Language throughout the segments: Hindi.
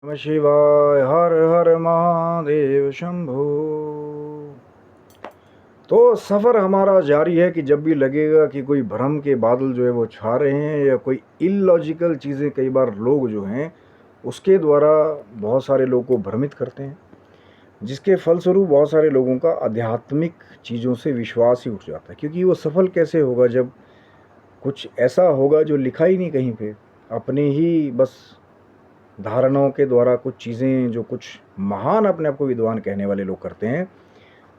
नमः शिवाय। हर हर महादेव शंभो। तो सफ़र हमारा जारी है कि जब भी लगेगा कि कोई भ्रम के बादल जो है वो छा रहे हैं या कोई इलॉजिकल चीज़ें कई बार लोग जो हैं उसके द्वारा बहुत सारे लोगों को भ्रमित करते हैं, जिसके फलस्वरूप बहुत सारे लोगों का आध्यात्मिक चीज़ों से विश्वास ही उठ जाता है। क्योंकि वो सफल कैसे होगा जब कुछ ऐसा होगा जो लिखा ही नहीं कहीं पे, अपने ही बस धारणाओं के द्वारा कुछ चीज़ें जो कुछ महान अपने आप को विद्वान कहने वाले लोग करते हैं,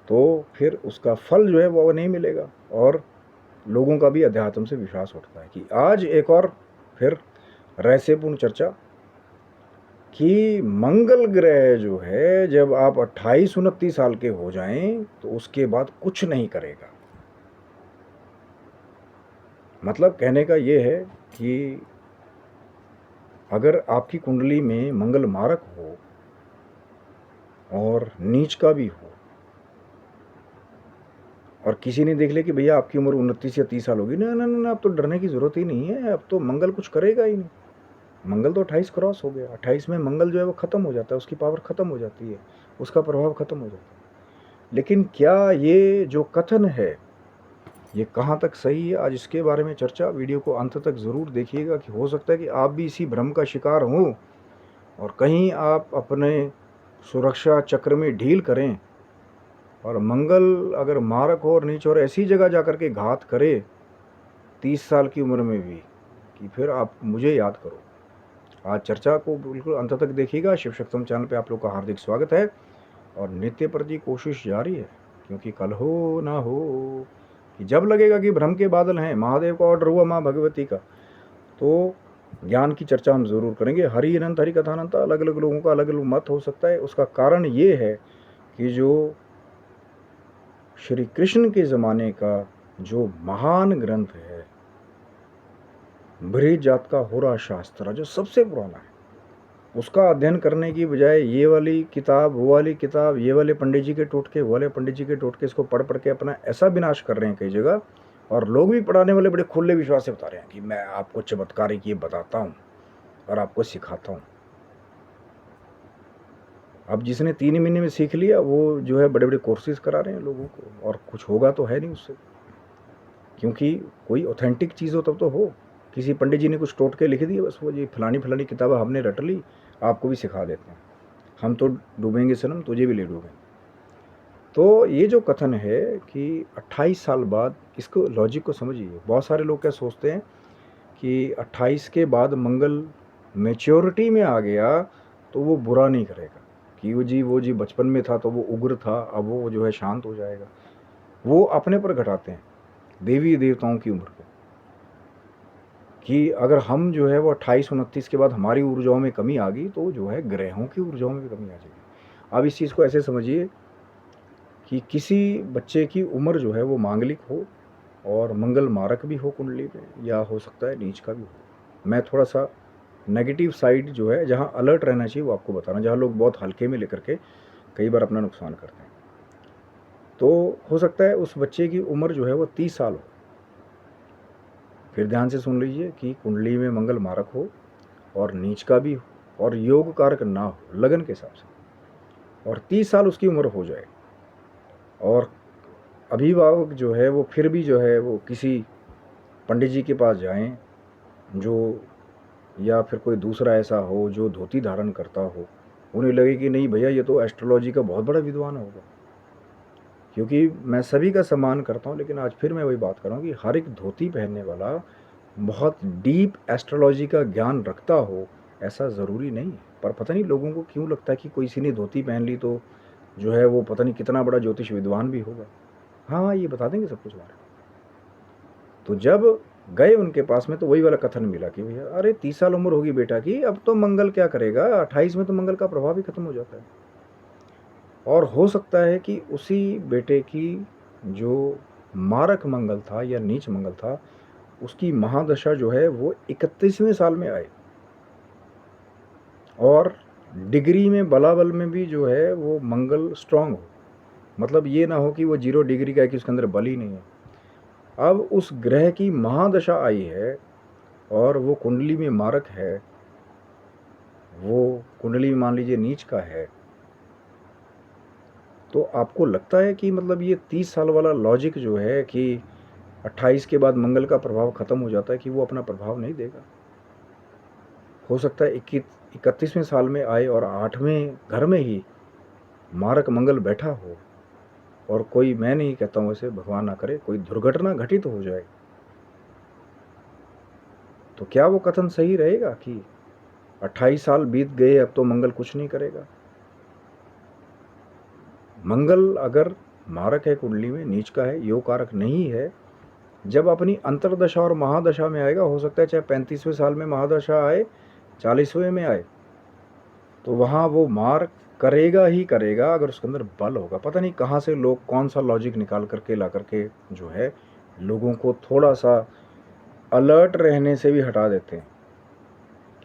तो फिर उसका फल जो है वो नहीं मिलेगा और लोगों का भी अध्यात्म से विश्वास उठता है। कि आज एक और फिर रहस्यपूर्ण चर्चा कि मंगल ग्रह जो है जब आप 28-29 साल के हो जाएं तो उसके बाद कुछ नहीं करेगा। मतलब कहने का ये है कि अगर आपकी कुंडली में मंगल मारक हो और नीच का भी हो और किसी ने देख लिया कि भैया आपकी उम्र 29 या 30 साल होगी, ना ना ना, अब तो डरने की ज़रूरत ही नहीं है, अब तो मंगल कुछ करेगा ही नहीं। मंगल तो 28 क्रॉस हो गया, 28 में मंगल जो है वो ख़त्म हो जाता है, उसकी पावर ख़त्म हो जाती है, उसका प्रभाव ख़त्म हो जाता है। लेकिन क्या ये जो कथन है ये कहाँ तक सही है, आज इसके बारे में चर्चा। वीडियो को अंत तक ज़रूर देखिएगा कि हो सकता है कि आप भी इसी भ्रम का शिकार हों और कहीं आप अपने सुरक्षा चक्र में ढील करें और मंगल अगर मारक हो और नीच और ऐसी जगह जाकर के घात करे 30 साल की उम्र में भी कि फिर आप मुझे याद करो। आज चर्चा को बिल्कुल अंत तक देखिएगा। शिव शक्तम चैनल पे आप लोग का हार्दिक स्वागत है और नित्य प्रति कोशिश जारी है, क्योंकि कल हो ना हो कि जब लगेगा कि भ्रम के बादल हैं, महादेव का ऑर्डर हुआ माँ भगवती का, तो ज्ञान की चर्चा हम ज़रूर करेंगे। हरि अनंत हरि कथानंत, अलग अलग लोगों का अलग अलग मत हो सकता है। उसका कारण ये है कि जो श्री कृष्ण के ज़माने का जो महान ग्रंथ है बृहद जात का होरा शास्त्र, जो सबसे पुराना है, उसका अध्ययन करने की बजाय ये वाली किताब वो वाली किताब, ये वाले पंडित जी के टोटके वो वाले पंडित जी के टोटके, इसको पढ़ पढ़ के अपना ऐसा विनाश कर रहे हैं कई जगह। और लोग भी पढ़ाने वाले बड़े खुले विश्वास से बता रहे हैं कि मैं आपको चमत्कारिक ये बताता हूँ और आपको सिखाता हूँ। अब जिसने 3 महीने में सीख लिया वो जो है बड़े बड़े कोर्सेज करा रहे हैं लोगों को, और कुछ होगा तो है नहीं उससे। क्योंकि कोई ऑथेंटिक चीज़ हो तब तो हो। किसी पंडित जी ने कुछ टोटके लिख दिए, बस वो ये फलानी फलानी किताबें हमने रट ली, आपको भी सिखा देते हैं, हम तो डूबेंगे सनम, तुझे भी ले डूबेंगे। तो ये जो कथन है कि 28 साल बाद, इसको लॉजिक को समझिए। बहुत सारे लोग क्या सोचते हैं कि 28 के बाद मंगल मैच्योरिटी में आ गया तो वो बुरा नहीं करेगा, कि वो जी बचपन में था तो वो उग्र था, अब वो जो है शांत हो जाएगा। वो अपने पर घटाते हैं देवी देवताओं की उम्र को, कि अगर हम जो है वो 28-29 के बाद हमारी ऊर्जाओं में कमी आ गई तो जो है ग्रहों की ऊर्जाओं में भी कमी आ जाएगी। अब इस चीज़ को ऐसे समझिए कि किसी बच्चे की उम्र जो है वो मांगलिक हो और मंगल मारक भी हो कुंडली में, या हो सकता है नीच का भी हो। मैं थोड़ा सा नेगेटिव साइड जो है, जहाँ अलर्ट रहना चाहिए वो आपको बता रहा हूँ, जहाँ लोग बहुत हल्के में लेकर के कई बार अपना नुकसान करते हैं। तो हो सकता है उस बच्चे की उम्र जो है वो 30 साल हो। फिर ध्यान से सुन लीजिए कि कुंडली में मंगल मारक हो और नीच का भी हो और योग कारक ना हो लगन के हिसाब से, और 30 साल उसकी उम्र हो जाए और अभिभावक जो है वो फिर भी जो है वो किसी पंडित जी के पास जाएं, जो या फिर कोई दूसरा ऐसा हो जो धोती धारण करता हो, उन्हें लगे कि नहीं भैया ये तो एस्ट्रोलॉजी का बहुत बड़ा विद्वान होगा। क्योंकि मैं सभी का सम्मान करता हूँ, लेकिन आज फिर मैं वही बात कर रहा हूँ कि हर एक धोती पहनने वाला बहुत डीप एस्ट्रोलॉजी का ज्ञान रखता हो, ऐसा ज़रूरी नहीं है। पर पता नहीं लोगों को क्यों लगता है कि कोई किसी ने धोती पहन ली तो जो है वो पता नहीं कितना बड़ा ज्योतिष विद्वान भी होगा। हाँ, ये बता देंगे सब कुछ हमारे। तो जब गए उनके पास में तो वही वाला कथन मिला कि भैया अरे 30 साल उम्र होगी बेटा की, अब तो मंगल क्या करेगा, 28 में तो मंगल का प्रभाव ही खत्म हो जाता है। और हो सकता है कि उसी बेटे की जो मारक मंगल था या नीच मंगल था, उसकी महादशा जो है वो 31वें साल में आए, और डिग्री में बलाबल में भी जो है वो मंगल स्ट्रांग हो। मतलब ये ना हो कि वो 0 डिग्री का है कि उसके अंदर बल ही नहीं है। अब उस ग्रह की महादशा आई है और वो कुंडली में मारक है, वो कुंडली मान लीजिए नीच का है, तो आपको लगता है कि मतलब ये 30 साल वाला लॉजिक जो है कि 28 के बाद मंगल का प्रभाव खत्म हो जाता है, कि वो अपना प्रभाव नहीं देगा? हो सकता है 31वें साल में आए और 8वें घर में ही मारक मंगल बैठा हो, और कोई, मैं नहीं कहता हूँ ऐसे, भगवान ना करे, कोई दुर्घटना घटित हो जाए, तो क्या वो कथन सही रहेगा कि 28 साल बीत गए, अब तो मंगल कुछ नहीं करेगा? मंगल अगर मारक है कुंडली में, नीच का है, योग कारक नहीं है, जब अपनी अंतरदशा और महादशा में आएगा, हो सकता है चाहे 35वें साल में महादशा आए, 40वें में आए, तो वहाँ वो मार करेगा ही करेगा, अगर उसके अंदर बल होगा। पता नहीं कहाँ से लोग कौन सा लॉजिक निकाल करके ला करके जो है लोगों को थोड़ा सा अलर्ट रहने से भी हटा देते हैं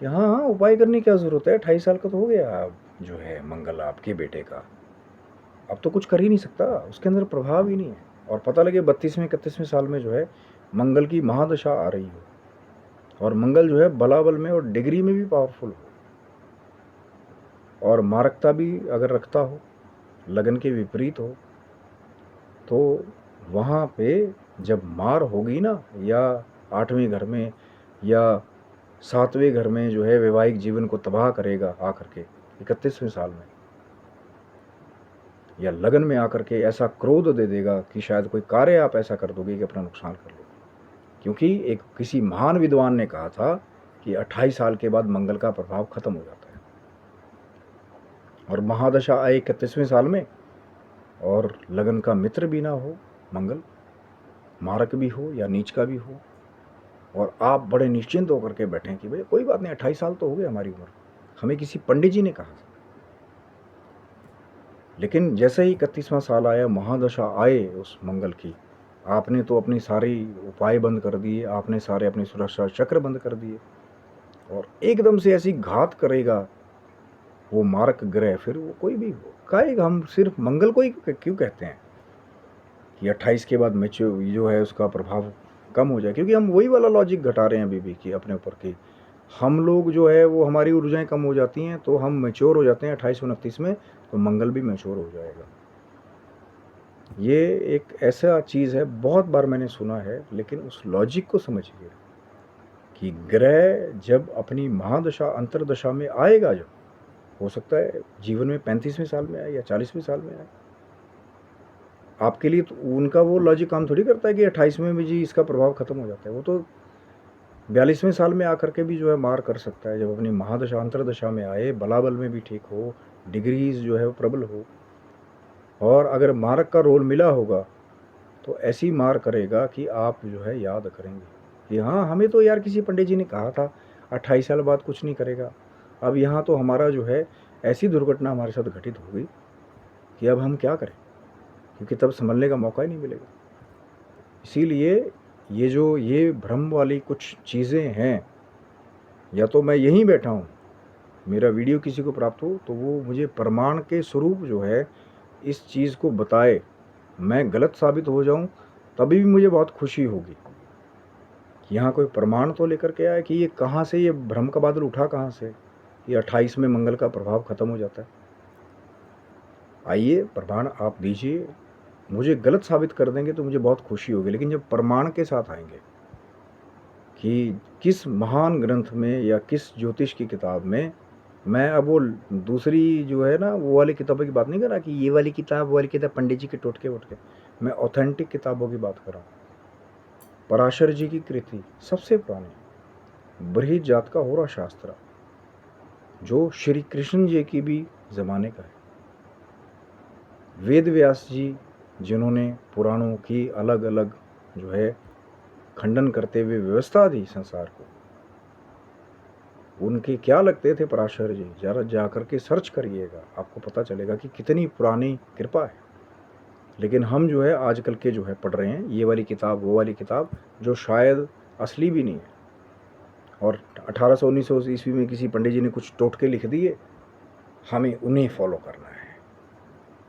कि हाँ हाँ उपाय करने की क्या ज़रूरत है, 28 साल का तो हो गया अब जो है मंगल आपके बेटे का, अब तो कुछ कर ही नहीं सकता, उसके अंदर प्रभाव ही नहीं है। और पता लगे 32वें 31वें साल में जो है मंगल की महादशा आ रही हो, और मंगल जो है बलाबल में और डिग्री में भी पावरफुल हो, और मारकता भी अगर रखता हो, लगन के विपरीत हो, तो वहाँ पे जब मार होगी ना, या 8वें घर में या 7वें घर में जो है वैवाहिक जीवन को तबाह करेगा आकर के 31वें साल में, या लगन में आकर के ऐसा क्रोध दे देगा कि शायद कोई कार्य आप ऐसा कर दोगे कि अपना नुकसान कर लोगे। क्योंकि एक किसी महान विद्वान ने कहा था कि 28 साल के बाद मंगल का प्रभाव खत्म हो जाता है, और महादशा आए 31वें साल में, और लगन का मित्र भी ना हो मंगल, मारक भी हो या नीच का भी हो, और आप बड़े निश्चिंत होकर के बैठें कि भाई कोई बात नहीं, 28 साल तो हो गए हमारी उम्र, हमें किसी पंडित जी ने कहा था। लेकिन जैसे ही 31वां साल आया, महादशा आए उस मंगल की, आपने तो अपनी सारी उपाय बंद कर दिए, आपने सारे अपनी सुरक्षा चक्र बंद कर दिए, और एकदम से ऐसी घात करेगा वो मारक ग्रह, फिर वो कोई भी हो कहेगा। हम सिर्फ मंगल को ही क्यों कहते हैं कि 28 के बाद मैच्योर जो है उसका प्रभाव कम हो जाए? क्योंकि हम वही वाला लॉजिक घटा रहे हैं अभी भी कि अपने ऊपर की हम लोग जो है वो हमारी ऊर्जाएं कम हो जाती हैं, तो हम मैच्योर हो जाते हैं 28-29 में, तो मंगल भी मैच्योर हो जाएगा। ये एक ऐसा चीज़ है, बहुत बार मैंने सुना है, लेकिन उस लॉजिक को समझिए कि ग्रह जब अपनी महादशा अंतरदशा में आएगा, जब हो सकता है जीवन में 35वें साल में आए या 40वें साल में आए, आपके लिए तो उनका वो लॉजिक काम थोड़ी करता है कि 28वें में जी इसका प्रभाव खत्म हो जाता है। वो तो 42वें साल में आकर के भी जो है मार कर सकता है, जब अपनी महादशा अंतरदशा में आए, बलाबल में भी ठीक हो, डिग्रीज जो है वो प्रबल हो, और अगर मारक का रोल मिला होगा तो ऐसी मार करेगा कि आप जो है याद करेंगे कि हाँ हमें तो यार किसी पंडित जी ने कहा था 28 साल बाद कुछ नहीं करेगा। अब यहाँ तो हमारा जो है ऐसी दुर्घटना हमारे साथ घटित हो गई कि अब हम क्या करें, क्योंकि तब संभलने का मौका ही नहीं मिलेगा। इसीलिए ये भ्रम वाली कुछ चीज़ें हैं, या तो मैं यहीं बैठा हूँ, मेरा वीडियो किसी को प्राप्त हो तो वो मुझे प्रमाण के स्वरूप जो है इस चीज़ को बताए, मैं गलत साबित हो जाऊँ तभी भी मुझे बहुत खुशी होगी कि यहाँ कोई प्रमाण तो लेकर के आए कि ये कहाँ से ये भ्रम का बादल उठा, कहाँ से ये 28 में मंगल का प्रभाव खत्म हो जाता है। आइए प्रमाण आप दीजिए, मुझे गलत साबित कर देंगे तो मुझे बहुत खुशी होगी, लेकिन जब प्रमाण के साथ आएंगे कि किस महान ग्रंथ में या किस ज्योतिष की किताब में, मैं अब वो दूसरी जो है ना वो वाली किताबों की बात नहीं कर रहा कि ये वाली किताब वो वाली किताब पंडित जी के टोटके वोटके, मैं ऑथेंटिक किताबों की बात कर रहा हूँ। पराशर जी की कृति सबसे पुरानी बृहद जात का होरा शास्त्र, जो श्री कृष्ण जी की भी ज़माने का है। वेद व्यास जी जिन्होंने पुराणों की अलग अलग जो है खंडन करते हुए व्यवस्था दी संसार को, उनके क्या लगते थे पराशर जी, जरा जाकर के सर्च करिएगा, आपको पता चलेगा कि कितनी पुरानी कृपा है। लेकिन हम जो है आजकल के जो है पढ़ रहे हैं ये वाली किताब वो वाली किताब, जो शायद असली भी नहीं है, और 1800-1900 ईस्वी में किसी पंडित जी ने कुछ टोटके लिख दिए, हमें उन्हें फॉलो करना है,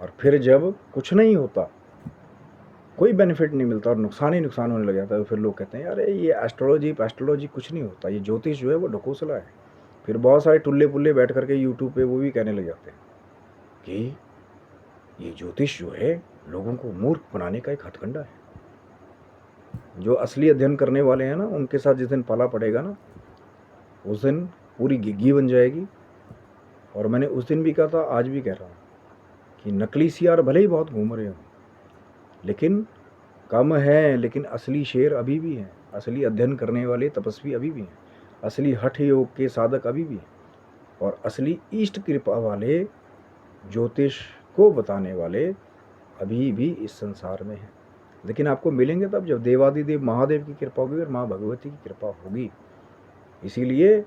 और फिर जब कुछ नहीं होता, कोई बेनिफिट नहीं मिलता और नुकसान ही नुकसान होने लग जाता है, तो फिर लोग कहते हैं अरे ये एस्ट्रोलॉजी कुछ नहीं होता, ये ज्योतिष जो है वो ढकोसला है। फिर बहुत सारे टुल्ले पुल्ले बैठ करके यूट्यूब पे वो भी कहने लग जाते हैं कि ये ज्योतिष जो है लोगों को मूर्ख बनाने का एक हथकंडा है। जो असली अध्ययन करने वाले हैं ना, उनके साथ जिस दिन पाला पड़ेगा ना, उस दिन पूरी गिग्गी बन जाएगी। और मैंने उस दिन भी कहा था, आज भी कह रहा हूँ कि नकली सियार भले ही बहुत घूम रहे हों, लेकिन कम है, लेकिन असली शेर अभी भी हैं, असली अध्ययन करने वाले तपस्वी अभी भी हैं, असली हठ योग के साधक अभी भी हैं, और असली इष्ट कृपा वाले ज्योतिष को बताने वाले अभी भी इस संसार में हैं। लेकिन आपको मिलेंगे तब जब देवादिदेव महादेव की कृपा होगी और माँ भगवती की कृपा होगी। इसीलिए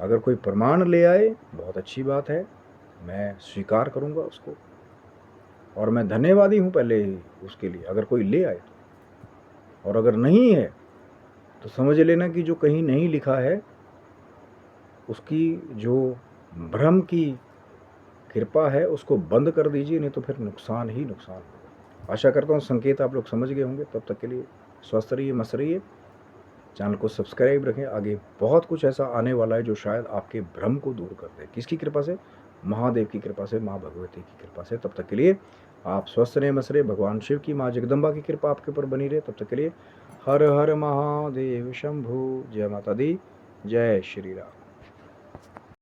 अगर कोई प्रमाण ले आए बहुत अच्छी बात है, मैं स्वीकार करूँगा उसको, और मैं धन्यवादी हूँ पहले ही उसके लिए अगर कोई ले आए तो। और अगर नहीं है तो समझ लेना कि जो कहीं नहीं लिखा है उसकी जो भ्रम की कृपा है उसको बंद कर दीजिए, नहीं तो फिर नुकसान ही नुकसान होगा। आशा करता हूँ संकेत आप लोग समझ गए होंगे। तब तक के लिए स्वस्थ रहिए, मस्त रहिए, चैनल को सब्सक्राइब रखें। आगे बहुत कुछ ऐसा आने वाला है जो शायद आपके भ्रम को दूर कर दे। किसकी कृपा से? महादेव की कृपा से, माँ भगवती की कृपा से। तब तक के लिए आप स्वस्थ रहें, मस्त रहे, भगवान शिव की, माँ जगदम्बा की कृपा आपके ऊपर बनी रहे। तब तक के लिए हर हर महादेव शंभु। जय माता दी, जय श्री राम।